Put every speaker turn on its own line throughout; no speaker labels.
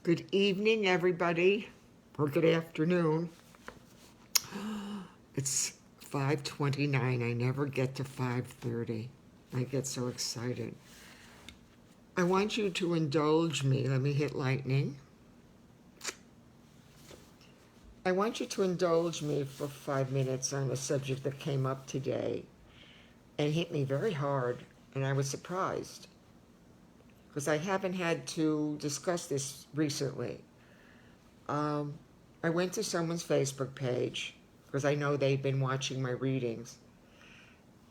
Good evening, everybody, or good afternoon. It's 5:29. I never get to 5:30. I get so excited. I want you to indulge me. Let me hit lightning. I want you to indulge me for 5 minutes on a subject that came up today and hit me very hard, and I was surprised because I haven't had to discuss this recently. I went to someone's Facebook page because I know they've been watching my readings.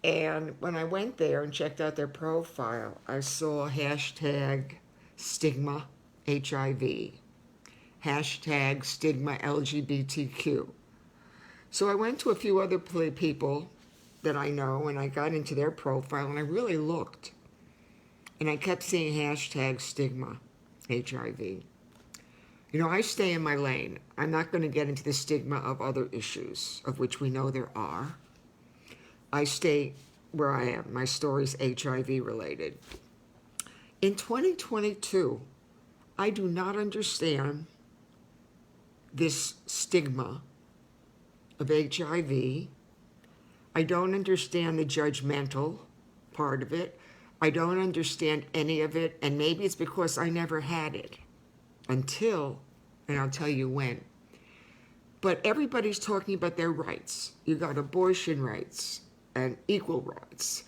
And when I went there and checked out their profile, I saw hashtag stigma HIV, hashtag stigma LGBTQ. So I went to a few other people that I know and I got into their profile and I really looked. And I kept seeing hashtag stigma HIV. You know, I stay in my lane. I'm not going to get into the stigma of other issues, of which we know there are. I stay where I am. My story's HIV related. In 2022, I do not understand this stigma of HIV. I don't understand the judgmental part of it. I don't understand any of it, and maybe it's because I never had it until, and I'll tell you when. But everybody's talking about their rights. You got abortion rights and equal rights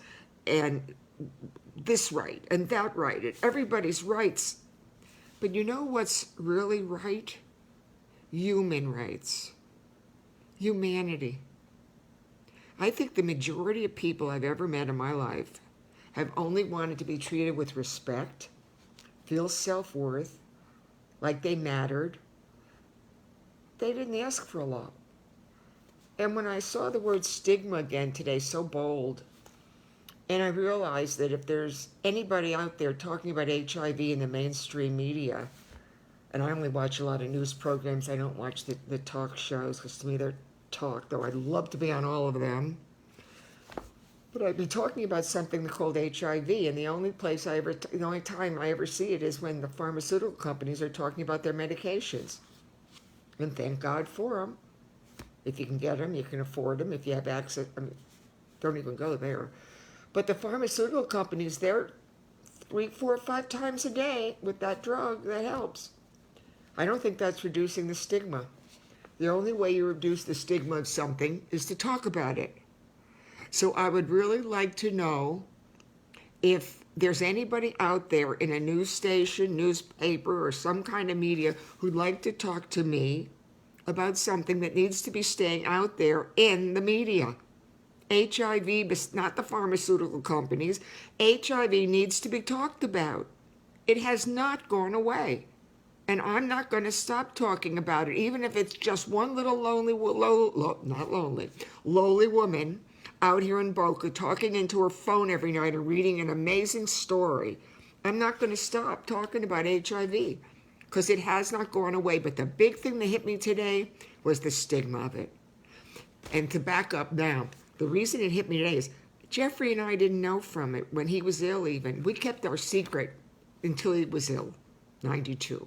and this right and that right and everybody's rights. But you know what's really right? Human rights. Humanity. I think the majority of people I've ever met in my life have only wanted to be treated with respect, feel self-worth, like they mattered. They didn't ask for a lot. And when I saw the word stigma again today, so bold, and I realized that if there's anybody out there talking about HIV in the mainstream media, and I only watch a lot of news programs, I don't watch the talk shows, because to me they're talk, though I'd love to be on all of them. But I'd be talking about something called HIV, and the only time I ever see it is when the pharmaceutical companies are talking about their medications. And thank God for them. If you can get them, you can afford them. If you have access, don't even go there. But the pharmaceutical companies, they're 3, 4, 5 times a day with that drug that helps. I don't think that's reducing the stigma. The only way you reduce the stigma of something is to talk about it. So I would really like to know if there's anybody out there in a news station, newspaper, or some kind of media who'd like to talk to me about something that needs to be staying out there in the media. HIV, not the pharmaceutical companies. HIV needs to be talked about. It has not gone away. And I'm not going to stop talking about it, even if it's just one little lowly woman out here in Boca talking into her phone every night and reading an amazing story. I'm not going to stop talking about HIV because it has not gone away. But the big thing that hit me today was the stigma of it. And to back up now, the reason it hit me today is Jeffrey and I didn't know from it when he was ill even. We kept our secret until he was ill, 92.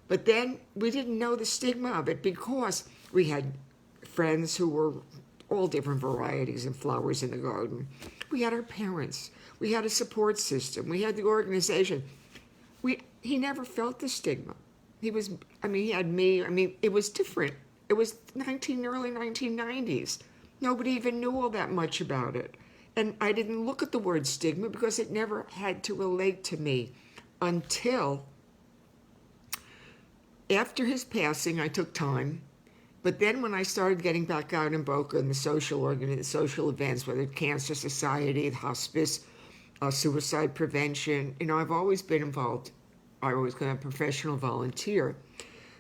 But then we didn't know the stigma of it because we had friends who were all different varieties and flowers in the garden. We had our parents. We had a support system. We had the organization. He never felt the stigma. He had me. It was different. It was early 1990s. Nobody even knew all that much about it. And I didn't look at the word stigma because it never had to relate to me until after his passing. I took time. But then when I started getting back out in Boca in the social events, whether Cancer Society, hospice, suicide prevention, I've always been involved. I always been a professional volunteer.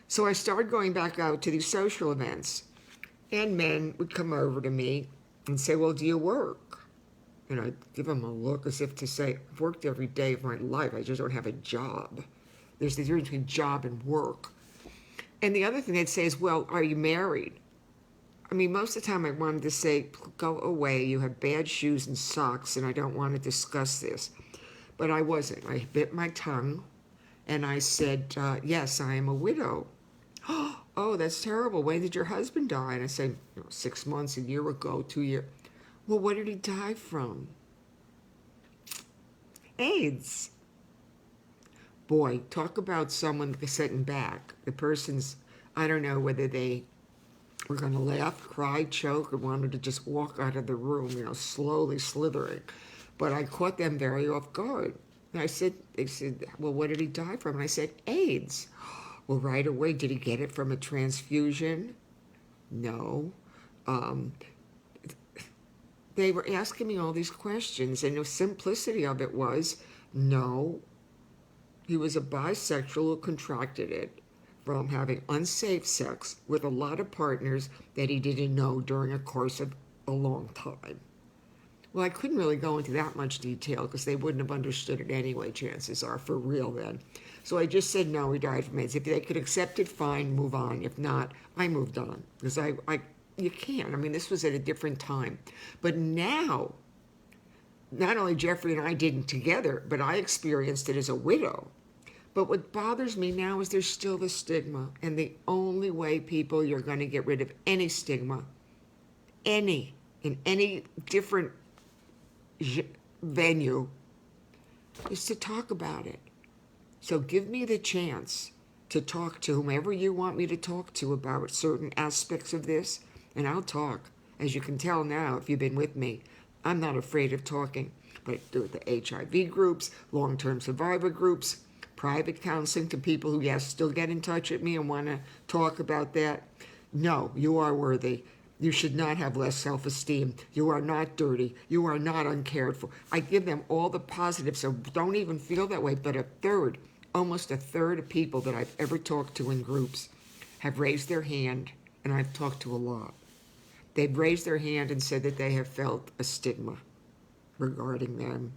So I started going back out to these social events. And men would come over to me and say, well, do you work? And I'd give them a look as if to say, I've worked every day of my life. I just don't have a job. There's the difference between job and work. And the other thing they'd say is, well, are you married? Most of the time I wanted to say, go away, you have bad shoes and socks, and I don't want to discuss this. But I wasn't. I bit my tongue, And I said, yes, I am a widow. Oh, that's terrible. When did your husband die? And I said, 6 months, a year ago, 2 years. Well, what did he die from? AIDS. Boy, talk about someone sitting back. The person's, I don't know whether they were going to laugh, cry, choke, or wanted to just walk out of the room, slowly slithering. But I caught them very off guard. And they said, well, what did he die from? And I said, AIDS. Well, right away, did he get it from a transfusion? No. They were asking me all these questions, and the simplicity of it was, no, he was a bisexual who contracted it from having unsafe sex with a lot of partners that he didn't know during a course of a long time. Well, I couldn't really go into that much detail because they wouldn't have understood it anyway, chances are, for real then. So I just said, no, he died from AIDS. If they could accept it, fine, move on. If not, I moved on because you can't. I mean, this was at a different time. But now, not only Jeffrey and I didn't together, but I experienced it as a widow. But what bothers me now is there's still the stigma. And the only way, people, you're going to get rid of any stigma, in any different venue, is to talk about it. So give me the chance to talk to whomever you want me to talk to about certain aspects of this, and I'll talk. As you can tell now, if you've been with me, I'm not afraid of talking. But I do it the HIV groups, long-term survivor groups, private counseling to people who, yes, still get in touch with me and want to talk about that. No, you are worthy. You should not have less self-esteem. You are not dirty. You are not uncared for. I give them all the positives, so don't even feel that way. But almost a third of people that I've ever talked to in groups have raised their hand, and I've talked to a lot. They've raised their hand and said that they have felt a stigma regarding them.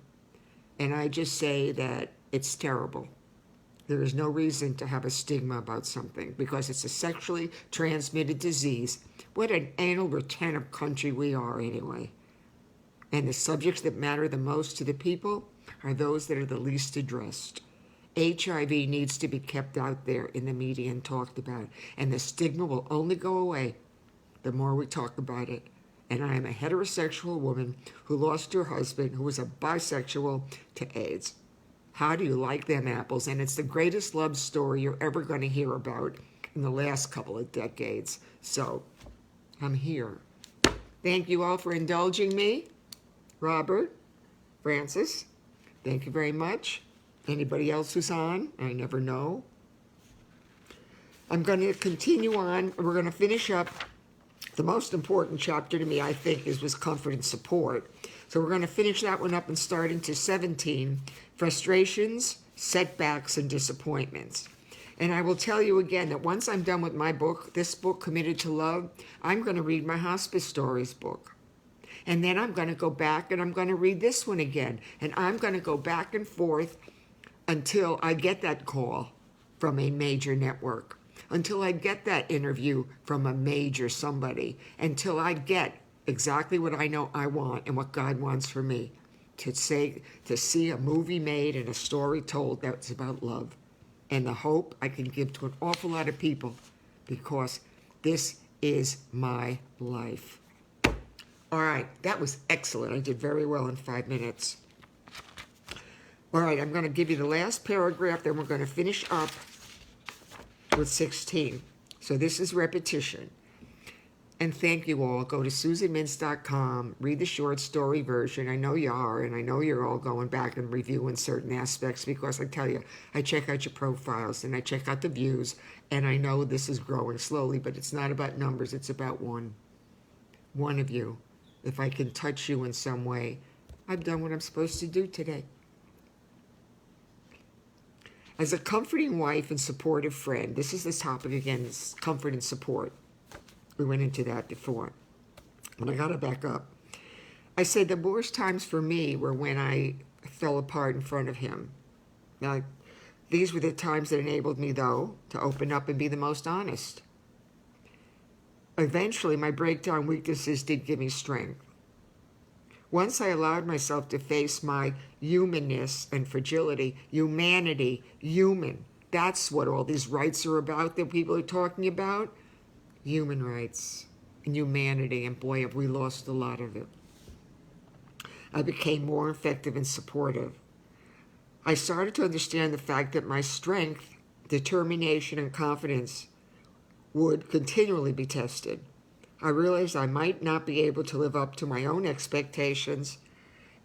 And I just say that it's terrible. There is no reason to have a stigma about something because it's a sexually transmitted disease. What an anal retentive country we are anyway. And the subjects that matter the most to the people are those that are the least addressed. HIV needs to be kept out there in the media and talked about. And the stigma will only go away the more we talk about it. And I am a heterosexual woman who lost her husband, who was a bisexual, to AIDS. How do you like them apples? And it's the greatest love story you're ever going to hear about in the last couple of decades. So, I'm here. Thank you all for indulging me. Robert, Francis, thank you very much. Anybody else who's on? I never know. I'm going to continue on. We're going to finish up. The most important chapter to me, I think, was comfort and support. So we're going to finish that one up and start into 17, frustrations, setbacks, and disappointments. And I will tell you again that once I'm done with my book, this book, Committed to Love, I'm going to read my hospice stories book. And then I'm going to go back and I'm going to read this one again. And I'm going to go back and forth until I get that call from a major network, until I get that interview from a major somebody, until I get exactly what I know I want and what God wants for me, to see a movie made and a story told that's about love and the hope I can give to an awful lot of people, because this is my life. All right, that was excellent. I did very well in 5 minutes. All right, I'm going to give you the last paragraph, then we're going to finish up with 16. So this is repetition. And thank you all. Go to SusanMintz.com, read the short story version. I know you are, and I know you're all going back and reviewing certain aspects, because I tell you, I check out your profiles and I check out the views, and I know this is growing slowly, but it's not about numbers. It's about one of you. If I can touch you in some way, I've done what I'm supposed to do today. As a comforting wife and supportive friend, this is the topic again, is comfort and support. We went into that before. But I got to back up. I said the worst times for me were when I fell apart in front of him. Now, these were the times that enabled me, though, to open up and be the most honest. Eventually, my breakdown weaknesses did give me strength. Once I allowed myself to face my humanness and fragility, humanity, human. That's what all these rights are about that people are talking about. Human rights and humanity, and boy, have we lost a lot of it. I became more effective and supportive. I started to understand the fact that my strength, determination, and confidence would continually be tested. I realized I might not be able to live up to my own expectations,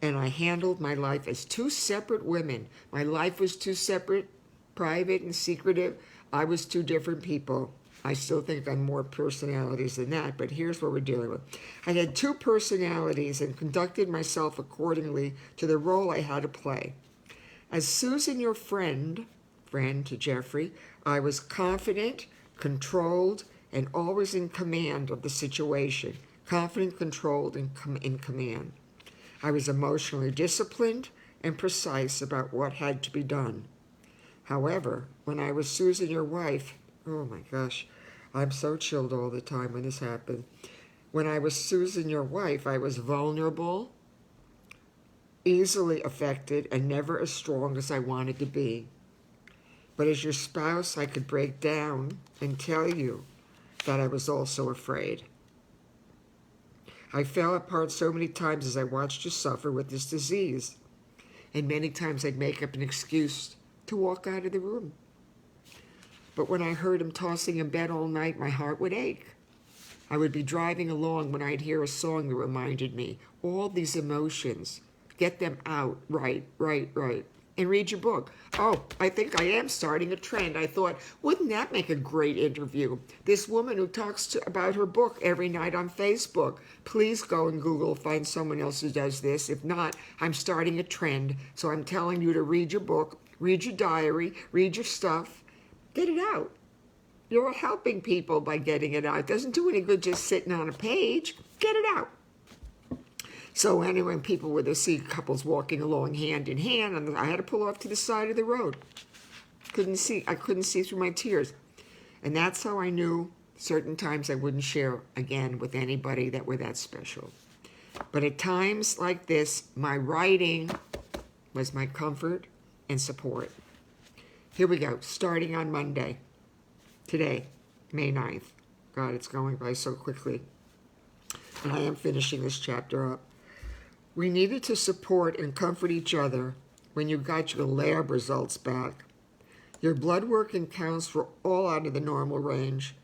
and I handled my life as two separate women. My life was two separate, private and secretive. I was two different people. I still think I'm more personalities than that, but here's what we're dealing with. I had two personalities and conducted myself accordingly to the role I had to play. As Susan, your friend to Jeffrey, I was confident, controlled, and always in command of the situation. Confident, controlled, and in command. I was emotionally disciplined and precise about what had to be done. However, when I was Susan, your wife, oh my gosh, I'm so chilled all the time when this happened. When I was Susan, your wife, I was vulnerable, easily affected, and never as strong as I wanted to be. But as your spouse, I could break down and tell you that I was also afraid. I fell apart so many times as I watched you suffer with this disease. And many times I'd make up an excuse to walk out of the room. But when I heard him tossing in bed all night, my heart would ache. I would be driving along when I'd hear a song that reminded me, all these emotions, get them out, right, and read your book. Oh, I think I am starting a trend. I thought, wouldn't that make a great interview? This woman who talks about her book every night on Facebook. Please go and Google, find someone else who does this. If not, I'm starting a trend. So I'm telling you to read your book, read your diary, read your stuff, get it out. You're helping people by getting it out. It doesn't do any good just sitting on a page. Get it out. So anyway, when people would see couples walking along hand in hand, and I had to pull off to the side of the road. I couldn't see through my tears. And that's how I knew certain times I wouldn't share again with anybody that were that special. But at times like this, my writing was my comfort and support. Here we go, starting on Monday. Today, May 9th. God, it's going by so quickly. And I am finishing this chapter up. We needed to support and comfort each other when you got your lab results back. Your blood work and counts were all out of the normal range,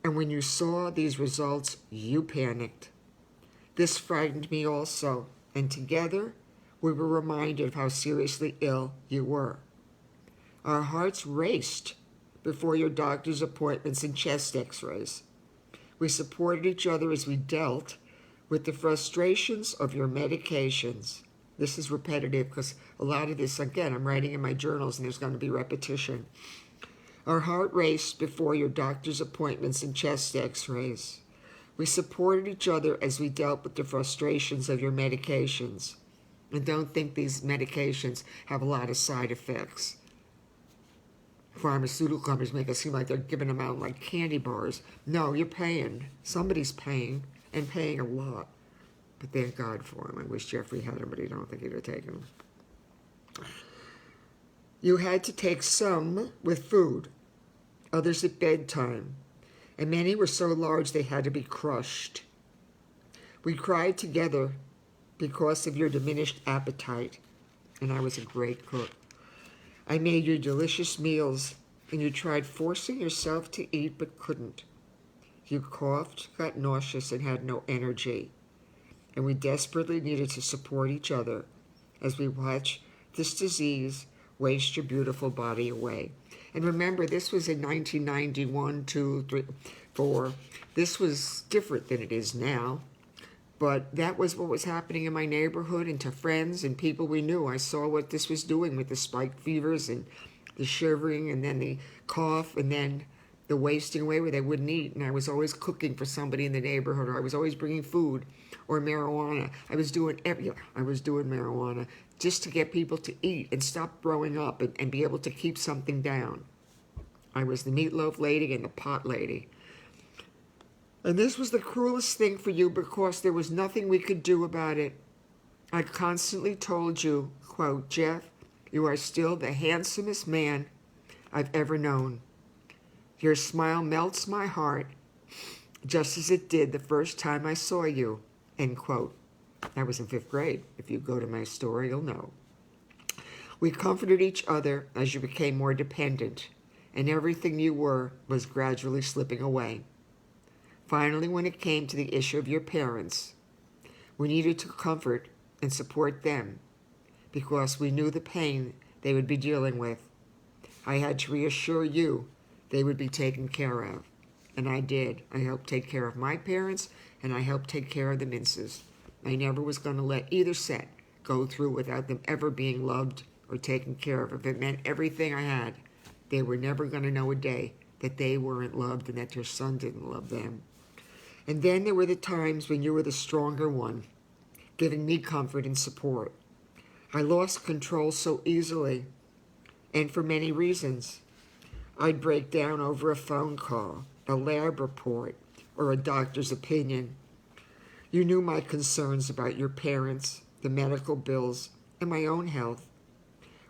and when you saw these results, you panicked. This frightened me also, and together we were reminded of how seriously ill you were. Our hearts raced before your doctor's appointments and chest x-rays. We supported each other as we dealt with the frustrations of your medications. This is repetitive because a lot of this, again, I'm writing in my journals and there's going to be repetition. Our heart raced before your doctor's appointments and chest x-rays. We supported each other as we dealt with the frustrations of your medications. And don't think these medications have a lot of side effects. Pharmaceutical companies make it seem like they're giving them out like candy bars. No, you're paying. Somebody's paying, and paying a lot. But thank God for him. I wish Jeffrey had him, but I don't think he'd have taken him. You had to take some with food, others at bedtime, and many were so large they had to be crushed. We cried together because of your diminished appetite, and I was a great cook. I made you delicious meals, and you tried forcing yourself to eat but couldn't. You coughed, got nauseous, and had no energy. And we desperately needed to support each other as we watched this disease waste your beautiful body away. And remember, this was in 1991, 2, 3, 4. This was different than it is now. But that was what was happening in my neighborhood and to friends and people we knew. I saw what this was doing with the spike fevers and the shivering and then the cough and then the wasting away where they wouldn't eat. And I was always cooking for somebody in the neighborhood, or I was always bringing food or marijuana. I was doing marijuana just to get people to eat and stop throwing up and be able to keep something down. I was the meatloaf lady and the pot lady. And this was the cruelest thing for you because there was nothing we could do about it. I constantly told you, quote, Jeff, you are still the handsomest man I've ever known. Your smile melts my heart, just as it did the first time I saw you, end quote. I was in 5th grade. If you go to my story, you'll know. We comforted each other as you became more dependent, and everything you were was gradually slipping away. Finally, when it came to the issue of your parents, we needed to comfort and support them because we knew the pain they would be dealing with. I had to reassure you they would be taken care of, and I did. I helped take care of my parents, and I helped take care of the Minces. I never was going to let either set go through without them ever being loved or taken care of. If it meant everything I had, they were never going to know a day that they weren't loved and that their son didn't love them. And then there were the times when you were the stronger one, giving me comfort and support. I lost control so easily, and for many reasons. I'd break down over a phone call, a lab report, or a doctor's opinion. You knew my concerns about your parents, the medical bills, and my own health.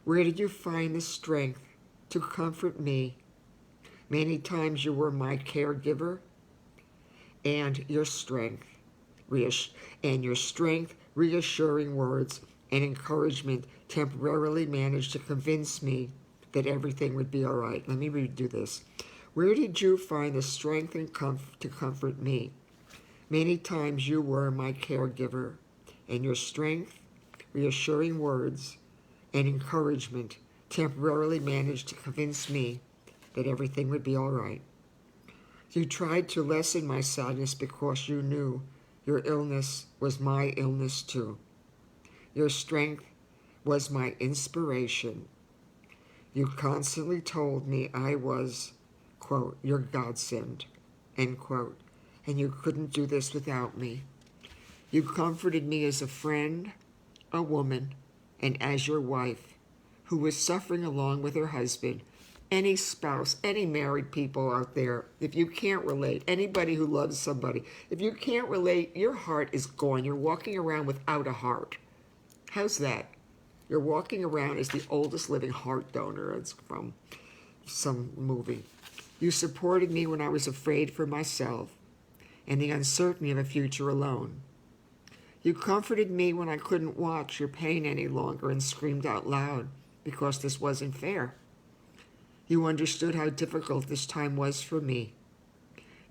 Where did you find the strength to comfort me? Many times you were my caregiver, and your strength, reassuring words and encouragement temporarily managed to convince me that everything would be all right. Let me redo this. Where did you find the strength and to comfort me? Many times you were my caregiver, and your strength, reassuring words, and encouragement temporarily managed to convince me that everything would be all right. You tried to lessen my sadness because you knew your illness was my illness too. Your strength was my inspiration. You constantly told me I was, quote, your godsend, end quote, and you couldn't do this without me. You comforted me as a friend, a woman, and as your wife, who was suffering along with her husband. Any spouse, any married people out there, if you can't relate, anybody who loves somebody, if you can't relate, your heart is gone. You're walking around without a heart. How's that? You're walking around as the oldest living heart donor. It's from some movie. You supported me when I was afraid for myself and the uncertainty of a future alone. You comforted me when I couldn't watch your pain any longer and screamed out loud because this wasn't fair. You understood how difficult this time was for me.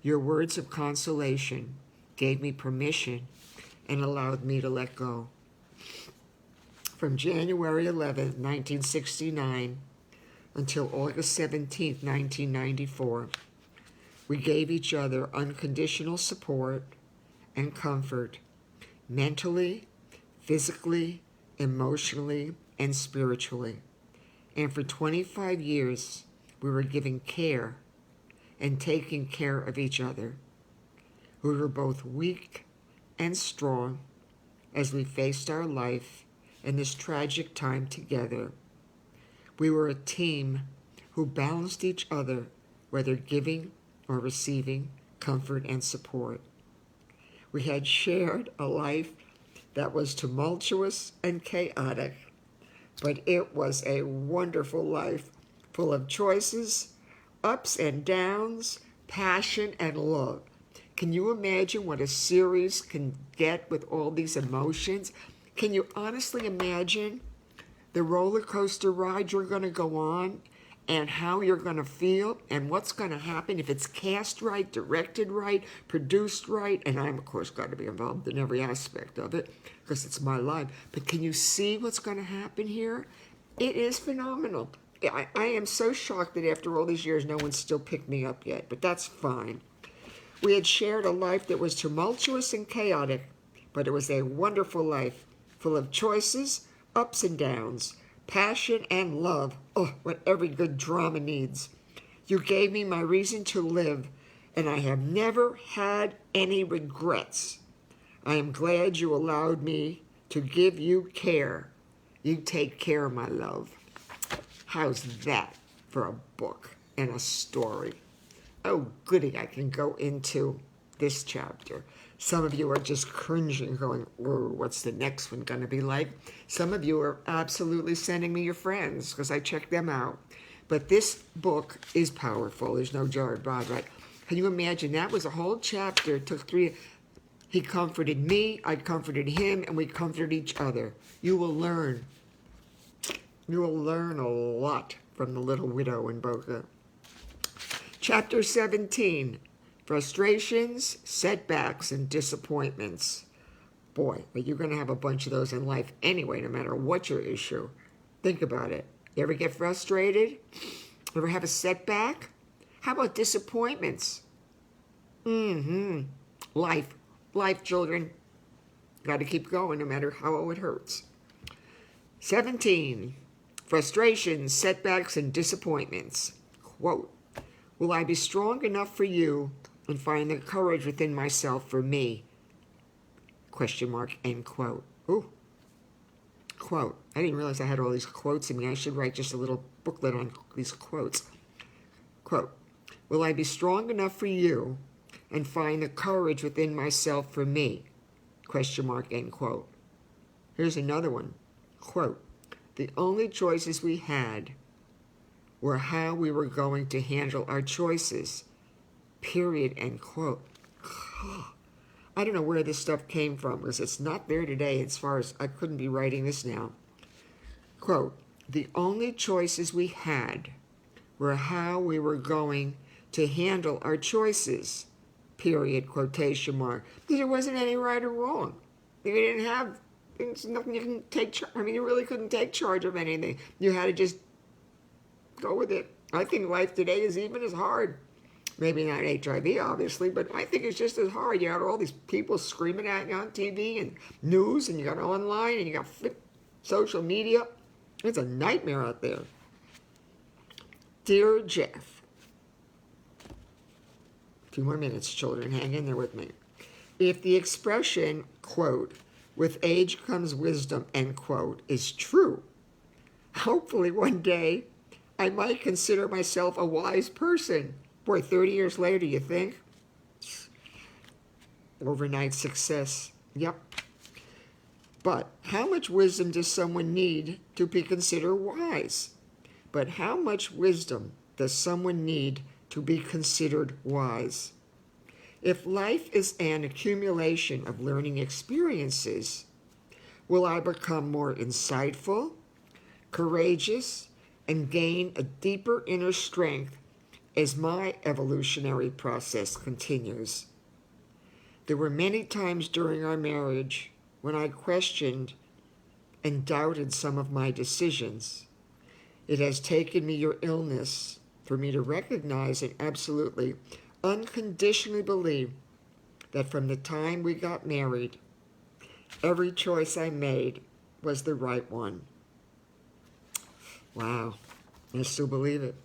Your words of consolation gave me permission and allowed me to let go. From January 11th, 1969 until August 17th, 1994, we gave each other unconditional support and comfort, mentally, physically, emotionally, and spiritually. And for 25 years, we were giving care and taking care of each other. We were both weak and strong as we faced our life in this tragic time together. We were a team who balanced each other, whether giving or receiving comfort and support. We had shared a life that was tumultuous and chaotic, but it was a wonderful life full of choices, ups and downs, passion and love. Can you imagine what a series can get with all these emotions? Can you honestly imagine the roller coaster ride you're going to go on and how you're going to feel and what's going to happen if it's cast right, directed right, produced right? And I'm, of course, got to be involved in every aspect of it because it's my life. But can you see what's going to happen here? It is phenomenal. I am so shocked that after all these years, no one's still picked me up yet, but that's fine. We had shared a life that was tumultuous and chaotic, but it was a wonderful life, full of choices, ups and downs, passion and love. Oh, what every good drama needs. You gave me my reason to live, and I have never had any regrets. I am glad you allowed me to give you care. You take care, my love. How's that for a book and a story? Oh, goody, I can go into this chapter. Some of you are just cringing, going, "Ooh, what's the next one going to be like?" Some of you are absolutely sending me your friends because I checked them out. But this book is powerful. There's no jar of God, right? Can you imagine? That was a whole chapter. It took 3. He comforted me, I comforted him, and we comforted each other. You will learn. You will learn a lot from the little widow in Boca. Chapter 17. Frustrations, setbacks, and disappointments. Boy, but you're going to have a bunch of those in life anyway, no matter what your issue. Think about it. You ever get frustrated? Ever have a setback? How about disappointments? Life, children. Got to keep going no matter how it hurts. 17. Frustrations, setbacks, and disappointments. Quote, will I be strong enough for you and find the courage within myself for me? Question mark, end quote. Ooh. Quote. I didn't realize I had all these quotes in me. I should write just a little booklet on these quotes. Quote, will I be strong enough for you and find the courage within myself for me? Question mark, end quote. Here's another one. Quote, the only choices we had were how we were going to handle our choices. Period, end quote. I don't know where this stuff came from because it's not there today as far as I couldn't be writing this now. Quote, the only choices we had were how we were going to handle our choices. Period, quotation mark. Because there wasn't any right or wrong. You didn't have, there's nothing you can take charge. I mean, you really couldn't take charge of anything. You had to just go with it. I think life today is even as hard. Maybe not HIV, obviously, but I think it's just as hard. You got all these people screaming at you on TV and news, and you got online, and you got social media. It's a nightmare out there. Dear Jeff, a few more minutes, children. Hang in there with me. If the expression, quote, with age comes wisdom, end quote, is true, hopefully one day I might consider myself a wise person. Boy, 30 years later, do you think? Overnight success. Yep. But how much wisdom does someone need to be considered wise? But how much wisdom does someone need to be considered wise? If life is an accumulation of learning experiences, will I become more insightful, courageous, and gain a deeper inner strength as my evolutionary process continues? There were many times during our marriage when I questioned and doubted some of my decisions. It has taken me your illness for me to recognize and absolutely, unconditionally believe that from the time we got married, every choice I made was the right one. Wow, I still believe it.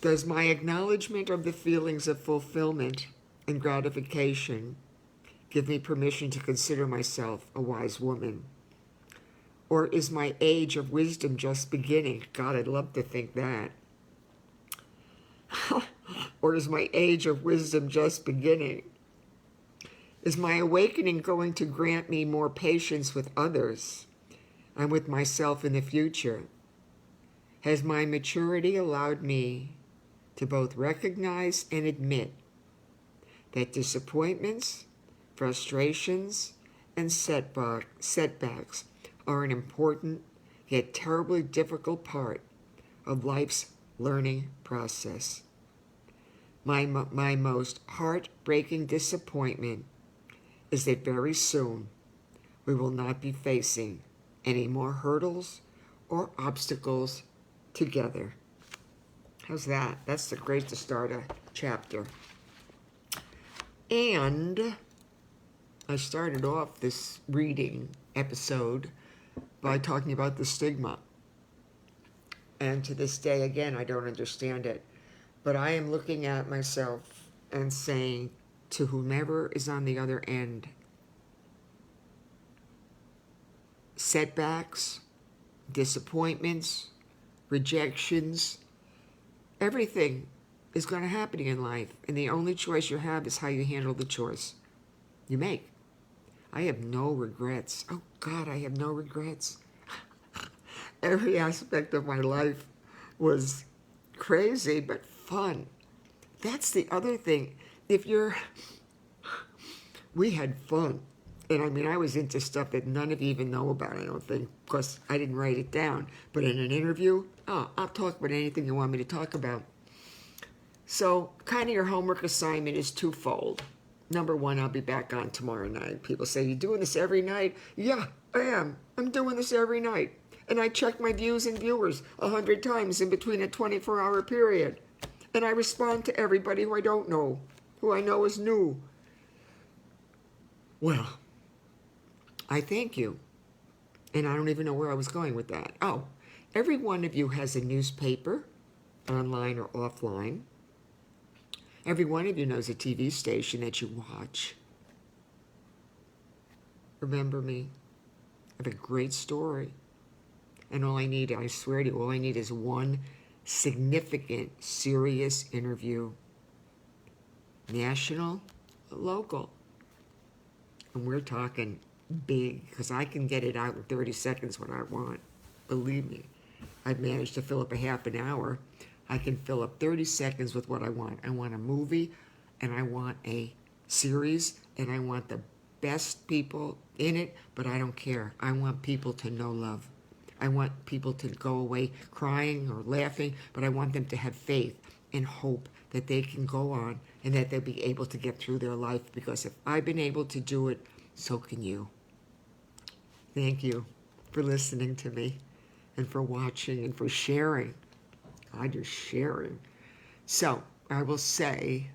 Does my acknowledgement of the feelings of fulfillment and gratification give me permission to consider myself a wise woman? Or is my age of wisdom just beginning? God, I'd love to think that. Or is my age of wisdom just beginning? Is my awakening going to grant me more patience with others and with myself in the future? Has my maturity allowed me to both recognize and admit that disappointments, frustrations, and setbacks are an important yet terribly difficult part of life's learning process? My most heartbreaking disappointment is that very soon we will not be facing any more hurdles or obstacles together. How's that? That's the great to start a chapter. And I started off this reading episode by talking about the stigma. And to this day, again, I don't understand it. But I am looking at myself and saying to whomever is on the other end, setbacks, disappointments, rejections, everything is going to happen in life, and the only choice you have is how you handle the choice you make. I have no regrets. Oh God, I have no regrets. Every aspect of my life was crazy but fun. That's the other thing. We had fun. And I mean, I was into stuff that none of you even know about, I don't think, because I didn't write it down. But in an interview, I'll talk about anything you want me to talk about. So, kind of your homework assignment is twofold. Number one, I'll be back on tomorrow night. People say, you doing this every night? Yeah, I am. I'm doing this every night. And I check my views and viewers 100 times in between a 24-hour period. And I respond to everybody who I don't know, who I know is new. Well, I thank you. And I don't even know where I was going with that. Oh, every one of you has a newspaper, online or offline. Every one of you knows a TV station that you watch. Remember me. I have a great story. And all I need, I swear to you, all I need is one significant, serious interview. National, local. And we're talking big, because I can get it out in 30 seconds when I want. Believe me. I've managed to fill up a half an hour. I can fill up 30 seconds with what I want. I want a movie, and I want a series, and I want the best people in it, but I don't care. I want people to know love. I want people to go away crying or laughing, but I want them to have faith and hope that they can go on and that they'll be able to get through their life, because if I've been able to do it, so can you. Thank you for listening to me and for watching and for sharing. God, you're sharing. So I will say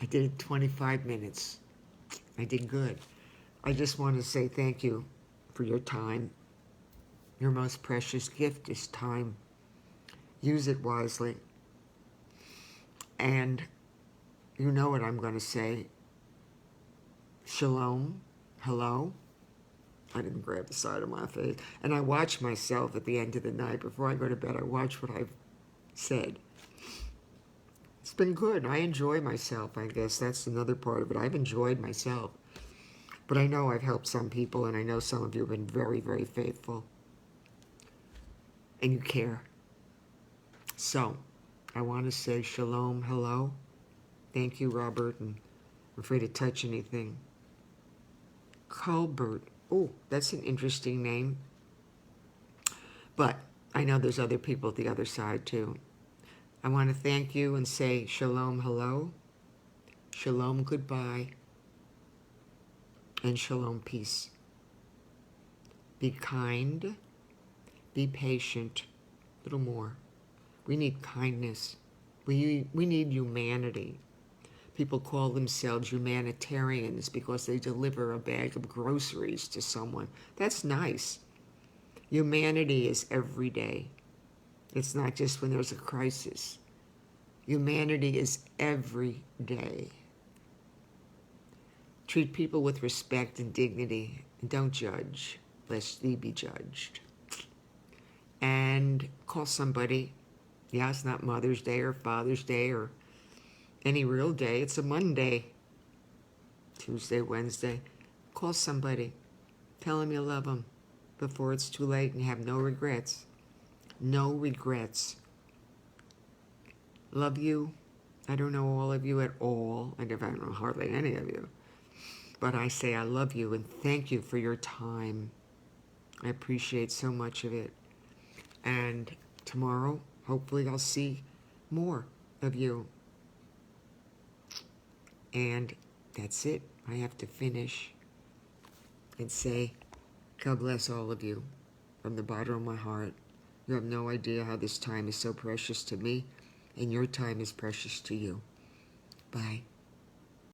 I did it 25 minutes. I did good. I just want to say thank you for your time. Your most precious gift is time. Use it wisely. And you know what I'm going to say. Shalom. Hello. I didn't grab the side of my face. And I watch myself at the end of the night. Before I go to bed, I watch what I've said. It's been good. I enjoy myself, I guess. That's another part of it. I've enjoyed myself. But I know I've helped some people, and I know some of you have been very, very faithful. And you care. So, I want to say shalom, hello. Thank you, Robert, and I'm afraid to touch anything. Colbert. Oh, that's an interesting name. But I know there's other people at the other side, too. I want to thank you and say shalom, hello. Shalom, goodbye. And shalom, peace. Be kind. Be patient. A little more. We need kindness. We need humanity. People call themselves humanitarians because they deliver a bag of groceries to someone. That's nice. Humanity is every day. It's not just when there's a crisis. Humanity is every day. Treat people with respect and dignity, and don't judge, lest thee be judged. And call somebody. Yeah, it's not Mother's Day or Father's Day or any real day. It's a Monday, Tuesday, Wednesday. Call somebody. Tell them you love them before it's too late and have no regrets. No regrets. Love you. I don't know all of you at all. I don't know hardly any of you. But I say I love you and thank you for your time. I appreciate so much of it. And tomorrow, hopefully I'll see more of you. And that's it. I have to finish and say, God bless all of you from the bottom of my heart. You have no idea how this time is so precious to me, and your time is precious to you. Bye.